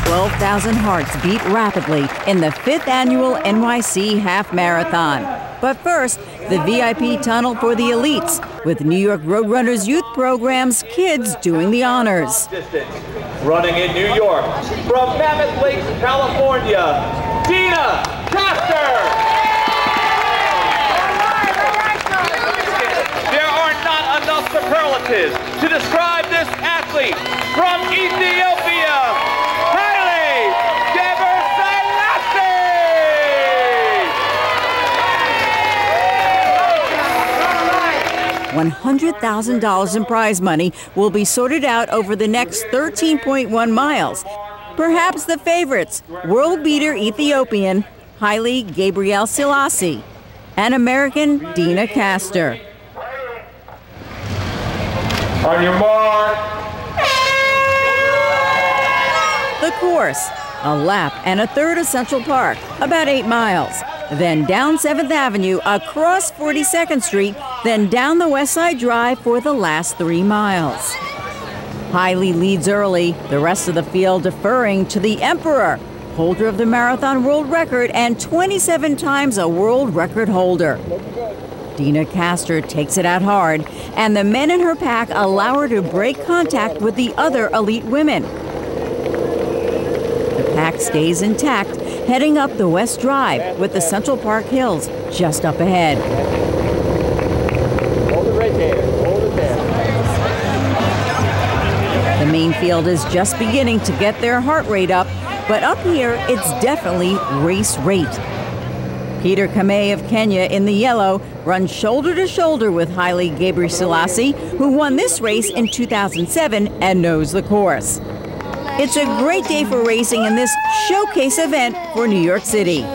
12,000 hearts beat rapidly in the 5th annual NYC Half Marathon. But first, the VIP tunnel for the elites, with New York Roadrunners Youth Program's kids doing the honors. Running in New York, from Mammoth Lakes, California, Dina Caster! There are not enough superlatives to describe this athlete from Ethiopia, Haile Gebrselassie! $100,000 in prize money will be sorted out over the next 13.1 miles. Perhaps the favorites, world beater Ethiopian Haile Gebrselassie and American Dina Caster. On your mark. The course, a lap and a third of Central Park, about 8 miles. Then down 7th Avenue, across 42nd Street, then down the West Side Drive for the last 3 miles. Haile leads early, the rest of the field deferring to the Emperor, holder of the marathon world record and 27 times a world record holder. Dina Caster takes it out hard, and the men in her pack allow her to break contact with the other elite women. The pack stays intact, heading up the West Drive with the Central Park Hills just up ahead. Hold it right there. Hold it there. The main field is just beginning to get their heart rate up, but up here it's definitely race rate. Peter Kamei of Kenya in the yellow runs shoulder to shoulder with Haile Gebrselassie, who won this race in 2007 and knows the course. It's a great day for racing in this showcase event for New York City.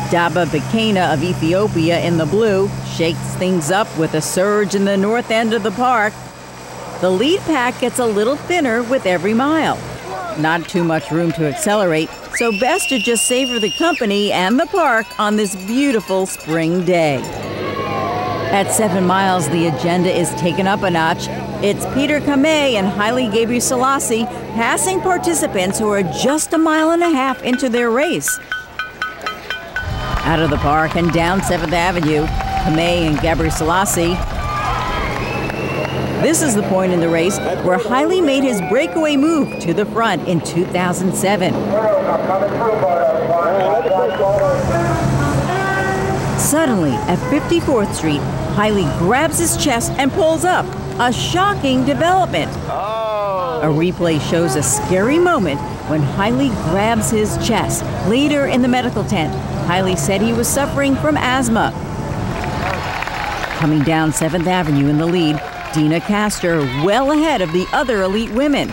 Daba Bekena of Ethiopia in the blue shakes things up with a surge in the north end of the park. The lead pack gets a little thinner with every mile. Not too much room to accelerate, so best to just savor the company and the park on this beautiful spring day. At 7 miles, the agenda is taken up a notch. It's Peter Kamei and Haile Gebrselassie passing participants who are just 1.5 miles into their race. Out of the park and down 7th Avenue, Kamei and Gebrselassie. This is the point in the race where Haile made his breakaway move to the front in 2007. Suddenly, at 54th Street, Haile grabs his chest and pulls up. A shocking development. A replay shows a scary moment when Haile grabs his chest. Later in the medical tent, Haile said he was suffering from asthma. Coming down 7th Avenue in the lead, Dina Caster well ahead of the other elite women.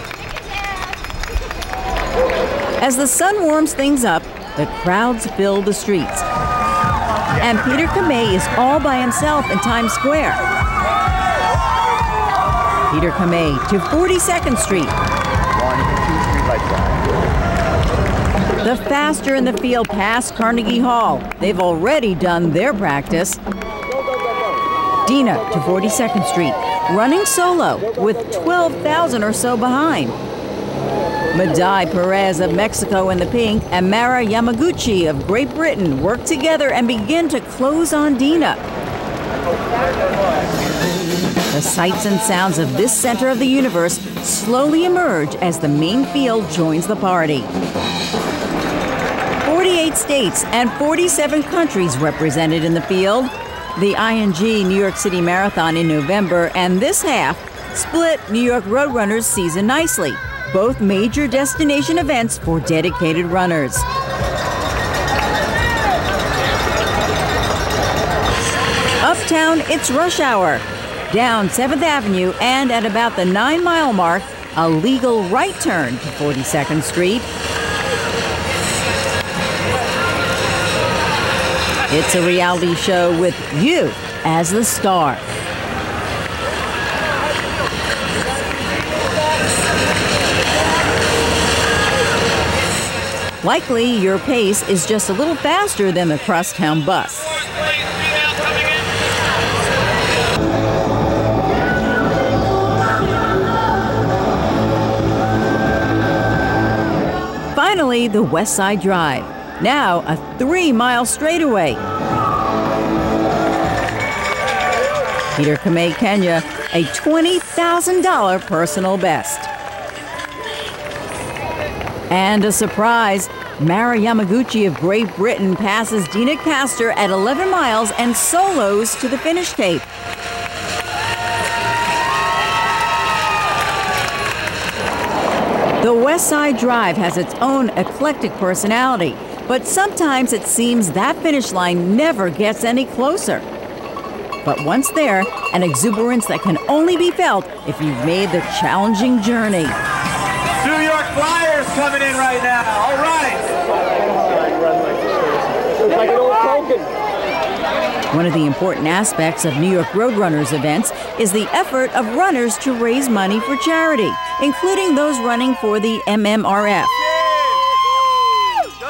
As the sun warms things up, the crowds fill the streets. And Peter Kamei is all by himself in Times Square. Peter Kamei to 42nd Street. The faster in the field past Carnegie Hall. They've already done their practice. Dina to 42nd Street, running solo with 12,000 or so behind. Madai Perez of Mexico in the pink and Mara Yamaguchi of Great Britain work together and begin to close on Dina. The sights and sounds of this center of the universe slowly emerge as the main field joins the party. 48 states and 47 countries represented in the field. The ING New York City Marathon in November and this half split New York Roadrunners season nicely. Both major destination events for dedicated runners. Uptown, it's rush hour. Down 7th Avenue and at about the 9-mile mark, a legal right turn to 42nd Street. It's a reality show with you as the star. Likely, your pace is just a little faster than the crosstown bus. finally, the West Side Drive, now a 3-mile straightaway. Peter Kamei, Kenya, a $20,000 personal best. And a surprise, Mara Yamaguchi of Great Britain passes Dina Castor at 11 miles and solos to the finish tape. The West Side Drive has its own eclectic personality, but sometimes it seems that finish line never gets any closer. But once there, an exuberance that can only be felt if you've made the challenging journey. New York Flyers coming in right now. All right. It's like an old token. One of the important aspects of New York Roadrunners events is the effort of runners to raise money for charity, including those running for the MMRF.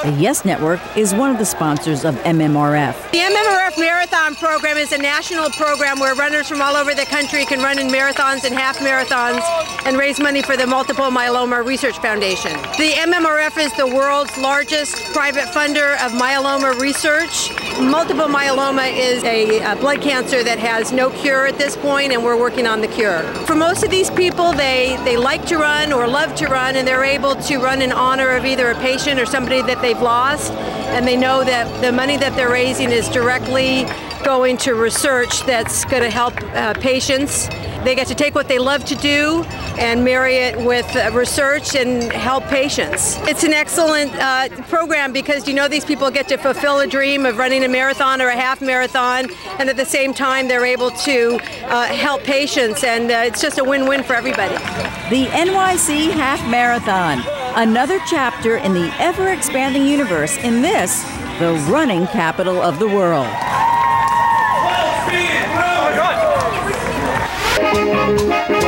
The Yes Network is one of the sponsors of MMRF. The MMRF Marathon Program is a national program where runners from all over the country can run in marathons and half marathons and raise money for the Multiple Myeloma Research Foundation. The MMRF is the world's largest private funder of myeloma research. Multiple myeloma is a blood cancer that has no cure at this point, and we're working on the cure. For most of these people, they like to run or love to run, and they're able to run in honor of either a patient or somebody that they've lost, and they know that the money that they're raising is directly going to research that's going to help patients. They get to take what they love to do and marry it with research and help patients. It's an excellent program because these people get to fulfill a dream of running a marathon or a half marathon, and at the same time they're able to help patients, and it's just a win-win for everybody. The NYC Half Marathon, another chapter in the ever-expanding universe in this, the running capital of the world. Oh,